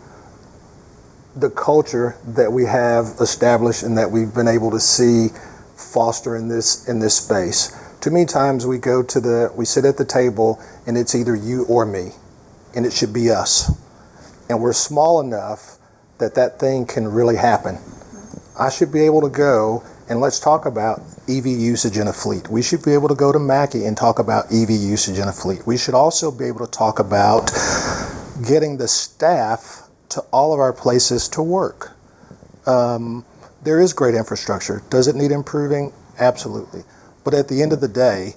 S4: the culture that we have established and that we've been able to see foster in this space. Too many times we sit at the table and it's either you or me, and it should be us. And we're small enough that thing can really happen. I should be able to go and let's talk about EV usage in a fleet. We should be able to go to Mackie and talk about EV usage in a fleet. We should also be able to talk about getting the staff to all of our places to work. There is great infrastructure. Does it need improving? Absolutely. But at the end of the day,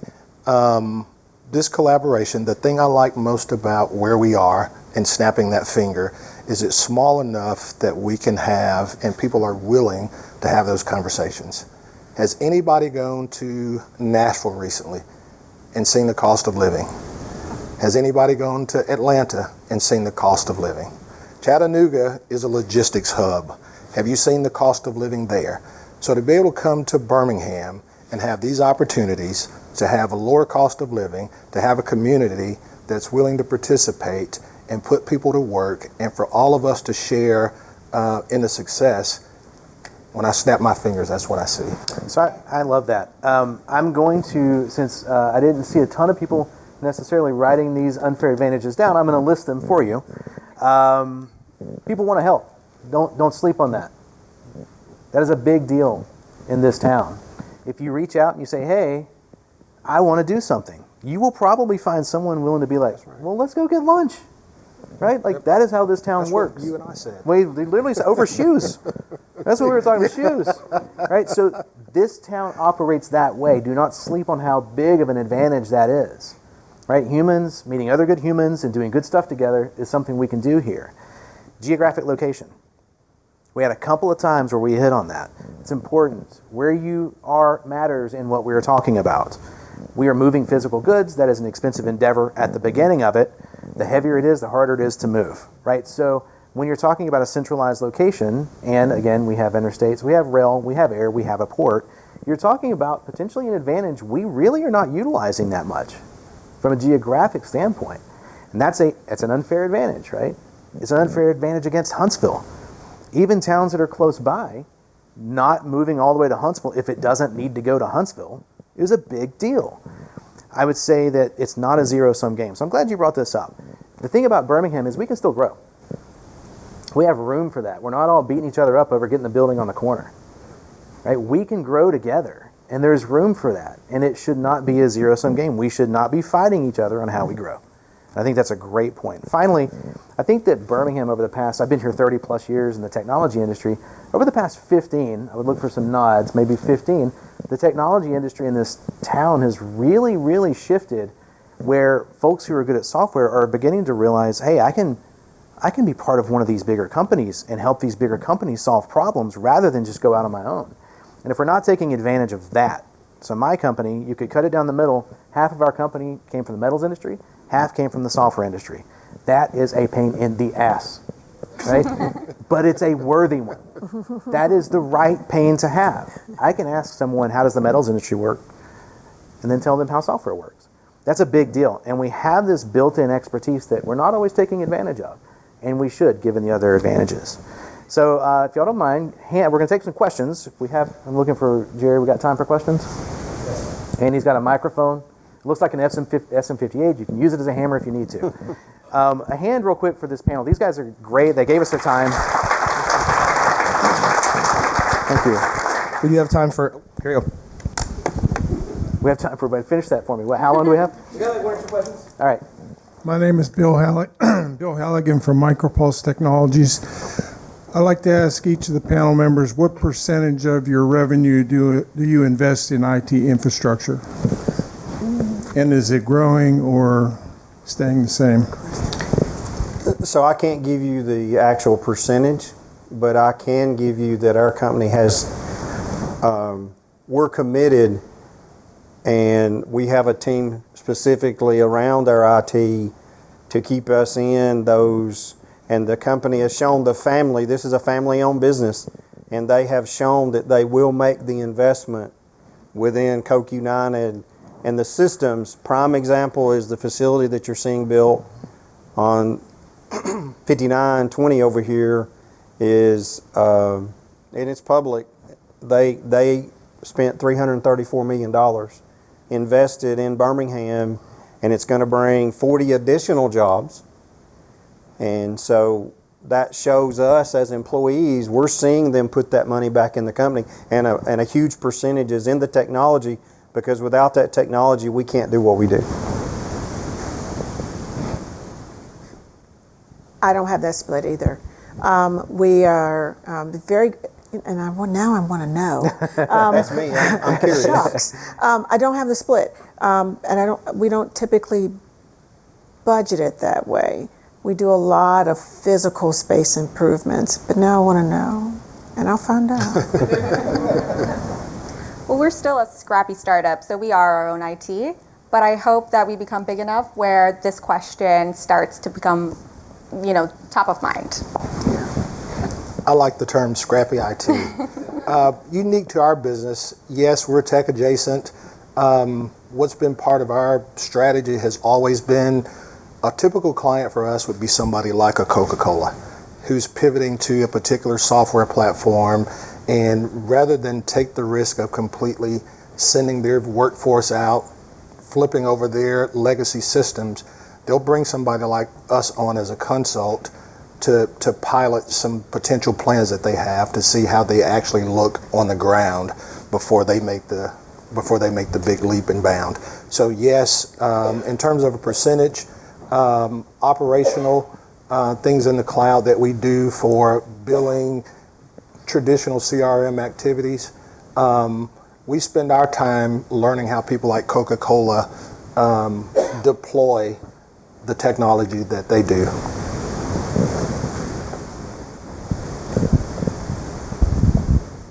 S4: this collaboration, the thing I like most about where we are and snapping that finger is it's small enough that we can have, and people are willing to have those conversations. Has anybody gone to Nashville recently and seen the cost of living? Has anybody gone to Atlanta and seen the cost of living? Chattanooga is a logistics hub. Have you seen the cost of living there? So to be able to come to Birmingham and have these opportunities to have a lower cost of living, to have a community that's willing to participate and put people to work, and for all of us to share in the success, when I snap my fingers, that's what I see.
S3: So I love that. I'm going to, since I didn't see a ton of people necessarily writing these unfair advantages down, I'm going to list them for you. People want to help. Don't sleep on that. That is a big deal in this town. If you reach out and you say, hey, I want to do something, you will probably find someone willing to be like, well, let's go get lunch. Right? Like, that is how this town works.
S4: What you and I said.
S3: We literally said, over shoes. That's what we were talking about, shoes. Right? So this town operates that way. Do not sleep on how big of an advantage that is. Right? Humans, meeting other good humans and doing good stuff together is something we can do here. Geographic location. We had a couple of times where we hit on that. It's important. Where you are matters in what we are talking about. We are moving physical goods. That is an expensive endeavor at the beginning of it. The heavier it is, the harder it is to move, right? So when you're talking about a centralized location, and again, we have interstates, we have rail, we have air, we have a port, you're talking about potentially an advantage we really are not utilizing that much from a geographic standpoint. And that's an unfair advantage, right? It's an unfair advantage against Huntsville. Even towns that are close by, not moving all the way to Huntsville if it doesn't need to go to Huntsville is a big deal. I would say that it's not a zero-sum game. So I'm glad you brought this up. The thing about Birmingham is we can still grow. We have room for that. We're not all beating each other up over getting the building on the corner. Right? We can grow together, and there's room for that. And it should not be a zero-sum game. We should not be fighting each other on how we grow. I think that's a great point. Finally, I think that Birmingham over the past, I've been here 30 plus years in the technology industry, over the past 15, I would look for some nods, maybe 15, The technology industry in this town has really, really shifted, where folks who are good at software are beginning to realize, hey, I can be part of one of these bigger companies and help these bigger companies solve problems rather than just go out on my own. And if we're not taking advantage of that, so my company, you could cut it down the middle. Half of our company came from the metals industry, half came from the software industry. That is a pain in the ass, right? But it's a worthy one. That is the right pain to have. I can ask someone, how does the metals industry work? And then tell them how software works. That's a big deal. And we have this built-in expertise that we're not always taking advantage of. And we should, given the other advantages. So if y'all don't mind, we're going to take some questions. I'm looking for Jerry. We got time for questions? Yes. And he's got a microphone. It looks like an SM58. You can use it as a hammer if you need to. A hand real quick for this panel. These guys are great. They gave us their time. Thank you.
S8: We do have time for... Here you go.
S3: We have time for everybody. Finish that for me. How long do we have?
S8: We got like 1 or 2 questions.
S3: All right.
S9: My name is Bill Halligan from Micropulse Technologies. I'd like to ask each of the panel members, what percentage of your revenue do you invest in IT infrastructure? And is it growing or staying the same?
S7: So I can't give you the actual percentage, but I can give you that our company has, we're committed, and we have a team specifically around our IT to keep us in those. And the company has shown the family, this is a family-owned business, and they have shown that they will make the investment within Coke United. And the systems, prime example is the facility that you're seeing built on 5920 over here is, and it's public, they spent $334 million invested in Birmingham, and it's going to bring 40 additional jobs. And so that shows us as employees, we're seeing them put that money back in the company, and a huge percentage is in the technology, because without that technology, we can't do what we do.
S6: I don't have that split either. We are very, and now I want to know.
S7: That's me. I'm curious.
S6: Shucks. I don't have the split, and we don't typically budget it that way. We do a lot of physical space improvements, but now I want to know, and I'll find out.
S5: Well, we're still a scrappy startup, so we are our own IT, but I hope that we become big enough where this question starts to become, top of mind.
S4: I like the term scrappy IT. Unique to our business, yes, we're tech adjacent. What's been part of our strategy has always been, a typical client for us would be somebody like a Coca-Cola who's pivoting to a particular software platform, and rather than take the risk of completely sending their workforce out, flipping over their legacy systems, they'll bring somebody like us on as a consult to pilot some potential plans that they have to see how they actually look on the ground before they make the big leap and bound. So yes, in terms of a percentage, operational things in the cloud that we do for billing, traditional CRM activities, we spend our time learning how people like Coca-Cola deploy the technology that they do.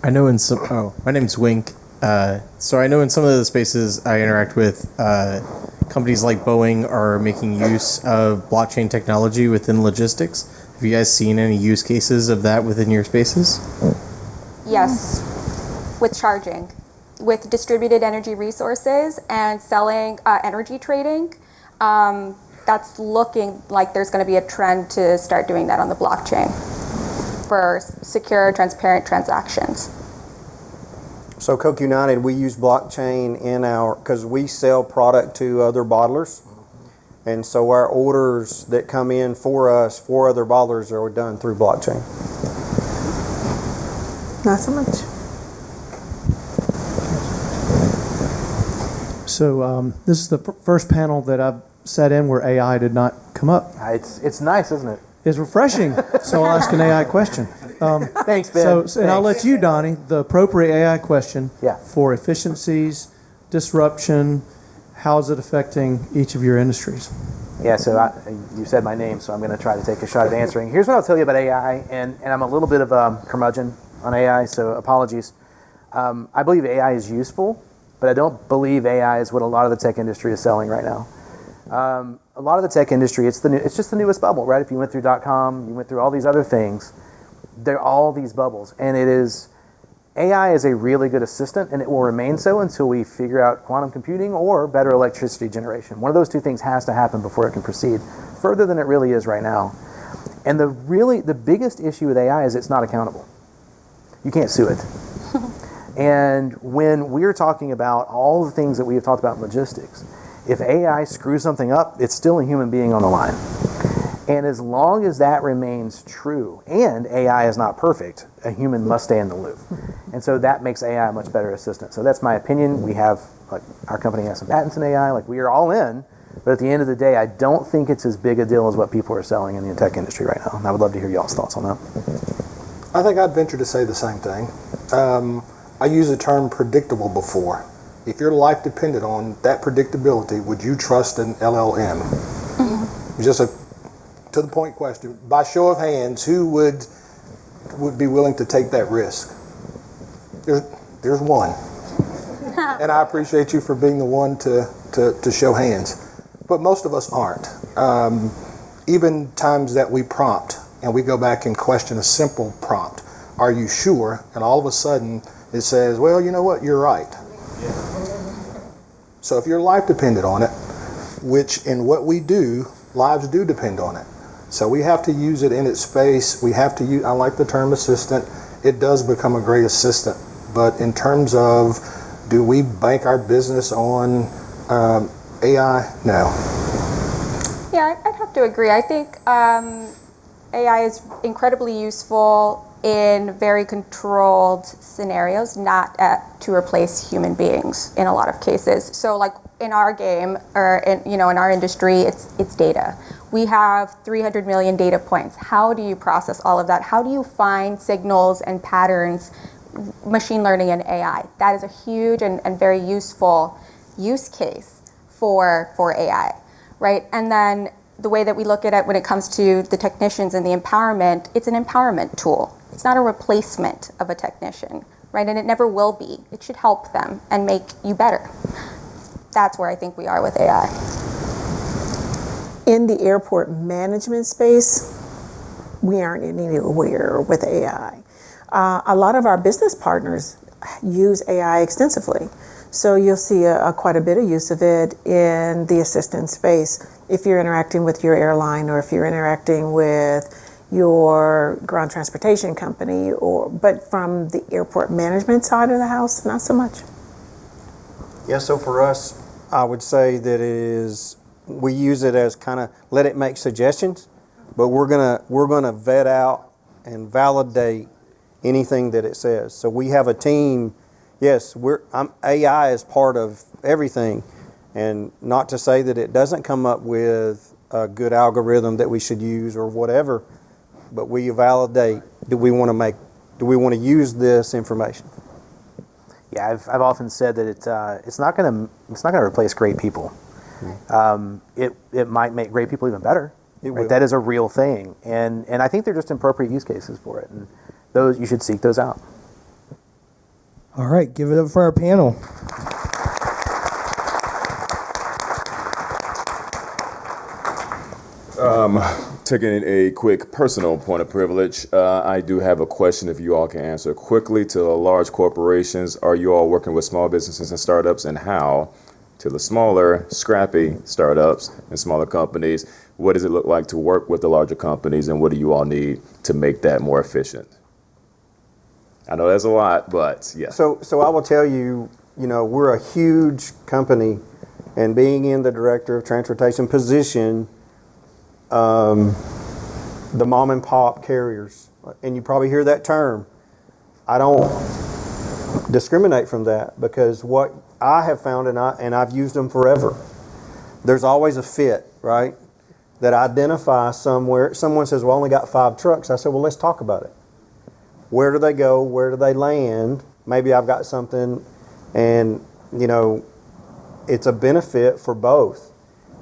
S8: I know in some, my name's Wink. So I know in some of the spaces I interact with, companies like Boeing are making use of blockchain technology within logistics. Have you guys seen any use cases of that within your spaces?
S5: Yes, with charging, with distributed energy resources and selling energy trading. That's looking like there's going to be a trend to start doing that on the blockchain for secure, transparent transactions.
S7: So Coke United, we use blockchain because we sell product to other bottlers. And so our orders that come in for us, for other bottlers, are done through blockchain.
S6: Not so much.
S10: So this is the first panel that I've sat in where AI did not come up.
S3: It's nice, isn't it?
S10: It's refreshing. So I'll ask an AI question.
S3: Thanks, Ben.
S10: And I'll let you, Donnie, the appropriate AI question
S3: Yeah.
S10: for efficiencies, disruption, how is it affecting each of your industries?
S3: Yeah, so you said my name, so I'm going to try to take a shot at answering. Here's what I'll tell you about AI, and I'm a little bit of a curmudgeon on AI, so apologies. I believe AI is useful, but I don't believe AI is what a lot of the tech industry is selling right now. A lot of the tech industry, it's just the newest bubble, right? If you went through .com, you went through all these other things, they're all these bubbles, and AI is a really good assistant, and it will remain so until we figure out quantum computing or better electricity generation. One of those two things has to happen before it can proceed further than it really is right now. And the biggest issue with AI is it's not accountable. You can't sue it. And when we're talking about all the things that we have talked about in logistics, if AI screws something up, it's still a human being on the line. And as long as that remains true, and AI is not perfect, a human must stay in the loop. And so that makes AI a much better assistant. So that's my opinion. We have, our company has some patents in AI, we are all in, but at the end of the day, I don't think it's as big a deal as what people are selling in the tech industry right now. And I would love to hear y'all's thoughts on that.
S4: I think I'd venture to say the same thing. I used the term predictable before. If your life depended on that predictability, would you trust an LLM? Just a to the point question. By show of hands, who would be willing to take that risk? There's one. And I appreciate you for being the one to show hands. But most of us aren't. Even times that we prompt and we go back and question a simple prompt, are you sure? And all of a sudden it says, well, you know what, you're right. So if your life depended on it, which in what we do, lives do depend on it. So we have to use it in its space. We have to use, I like the term assistant. It does become a great assistant. But in terms of, do we bank our business on AI? No.
S5: Yeah, I'd have to agree. I think AI is incredibly useful in very controlled scenarios, not to replace human beings in a lot of cases. So like in our game, or in our industry, it's data. We have 300 million data points. How do you process all of that? How do you find signals and patterns, machine learning and AI? That is a huge and very useful use case for AI, right? And then the way that we look at it when it comes to the technicians and the empowerment, it's an empowerment tool. It's not a replacement of a technician, right? And it never will be. It should help them and make you better. That's where I think we are with AI.
S6: In the airport management space, we aren't anywhere with AI. A lot of our business partners use AI extensively. So you'll see quite a bit of use of it in the assistant space. If you're interacting with your airline or if you're interacting with your ground transportation company, but from the airport management side of the house, not so much.
S7: Yeah, so for us, I would say that we use it as kind of let it make suggestions, but we're gonna vet out and validate anything that it says. So we have a team. Yes, AI is part of everything, and not to say that it doesn't come up with a good algorithm that we should use or whatever, but we validate. Do we want to use this information?
S3: Yeah, I've often said that it's not going to replace great people. It might make great people even better. Right? That is a real thing, and I think they're just appropriate use cases for it, and those you should seek those out.
S11: All right, give it up for our panel.
S1: Taking a quick personal point of privilege, I do have a question if you all can answer quickly. To the large corporations, are you all working with small businesses and startups, and how? To the smaller, scrappy startups and smaller companies, what does it look like to work with the larger companies, and what do you all need to make that more efficient? I know that's a lot, but yeah.
S7: So I will tell you, we're a huge company, and being in the director of transportation position, the mom and pop carriers, and you probably hear that term. I don't discriminate from that, because what I have found, and I've used them forever, there's always a fit, right? That identify somewhere. Someone says, well, I only got 5 trucks. I said, well, let's talk about it. where do they go? Where do they land? Maybe I've got something, and it's a benefit for both.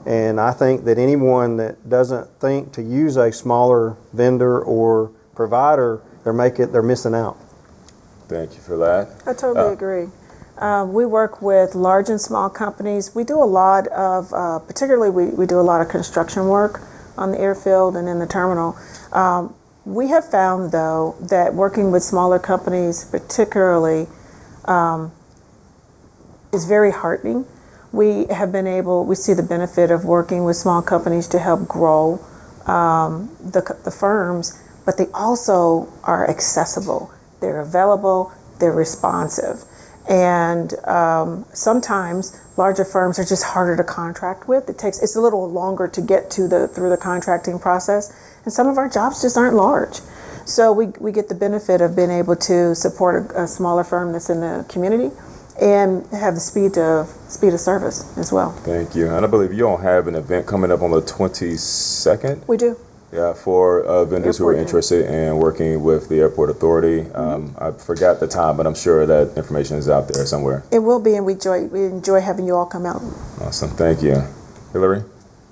S7: And I think that anyone that doesn't think to use a smaller vendor or provider, they're missing out.
S1: Thank you for that.
S6: I totally agree. We work with large and small companies. We do a lot of, particularly we do a lot of construction work on the airfield and in the terminal. We have found, though, that working with smaller companies particularly is very heartening. We see the benefit of working with small companies to help grow the firms, but they also are accessible. They're available, they're responsive. And sometimes larger firms are just harder to contract with. It's a little longer to get through the contracting process. And some of our jobs just aren't large. So we get the benefit of being able to support a smaller firm that's in the community and have the speed of service as well.
S1: Thank you. And I believe you all have an event coming up on the 22nd.
S6: We do.
S1: Yeah, for vendors who are interested in working with the airport authority. I forgot the time, but I'm sure that information is out there somewhere.
S6: It will be, and we enjoy having you all come out.
S1: Awesome. Thank you. Hilary?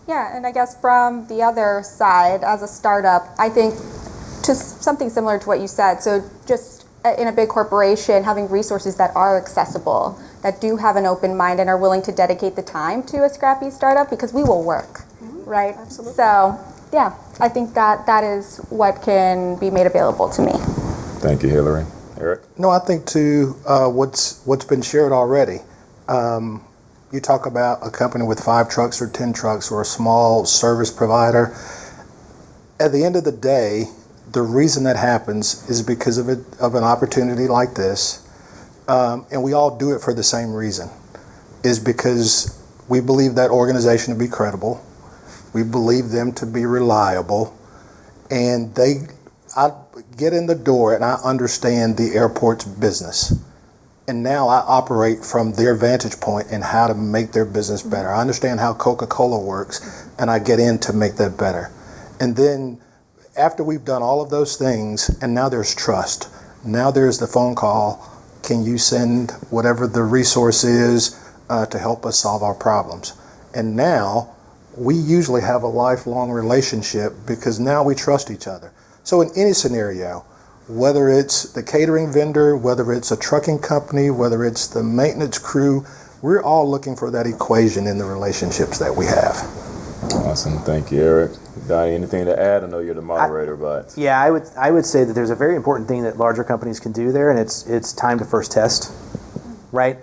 S5: Yeah, and I guess from the other side, as a startup, I think just something similar to what you said. So just in a big corporation, having resources that are accessible, that do have an open mind and are willing to dedicate the time to a scrappy startup, because we will work, right?
S6: Absolutely.
S5: So yeah, I think that is what can be made available to me.
S1: Thank you, Hilary. Eric?
S4: No, I think too, what's been shared already. You talk about a company with 5 trucks or 10 trucks or a small service provider. At the end of the day, the reason that happens is because of an opportunity like this, and we all do it for the same reason, is because we believe that organization to be credible. We believe them to be reliable, and I get in the door and I understand the airport's business. And now I operate from their vantage point and how to make their business better. I understand how Coca-Cola works, and I get in to make that better. And then after we've done all of those things, and now there's trust. Now there's the phone call. Can you send whatever the resource is to help us solve our problems? And now we usually have a lifelong relationship because now we trust each other. So in any scenario, whether it's the catering vendor, whether it's a trucking company, whether it's the maintenance crew, we're all looking for that equation in the relationships that we have.
S1: Awesome. Thank you, Eric. Donnie, anything to add? I know you're the moderator, but...
S3: Yeah, I would say that there's a very important thing that larger companies can do there, and it's time to first test, right?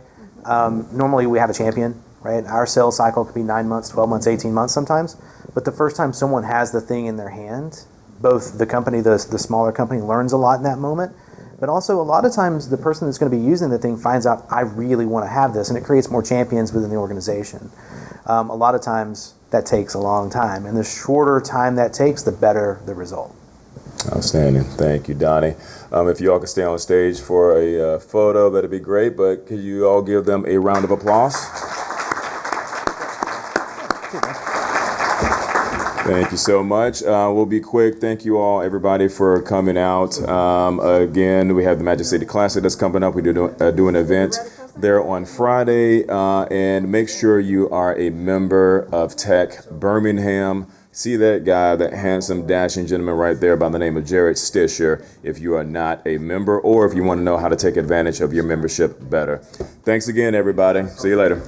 S3: Normally we have a champion, right? Our sales cycle could be 9 months, 12 months, 18 months sometimes, but the first time someone has the thing in their hand, both the company, the smaller company learns a lot in that moment, but also a lot of times the person that's going to be using the thing finds out, I really want to have this, and it creates more champions within the organization. A lot of times that takes a long time, and the shorter time that takes, the better the result.
S1: Outstanding. Thank you, Donnie. If you all could stay on stage for a photo, that'd be great, but could you all give them a round of applause? Thank you so much. We'll be quick. Thank you all, everybody, for coming out. Again, we have the Magic City Classic that's coming up. We do an event there on Friday. And make sure you are a member of Tech Birmingham. See that guy, that handsome, dashing gentleman right there by the name of Jared Stisher, if you are not a member or if you want to know how to take advantage of your membership better. Thanks again, everybody. See you later.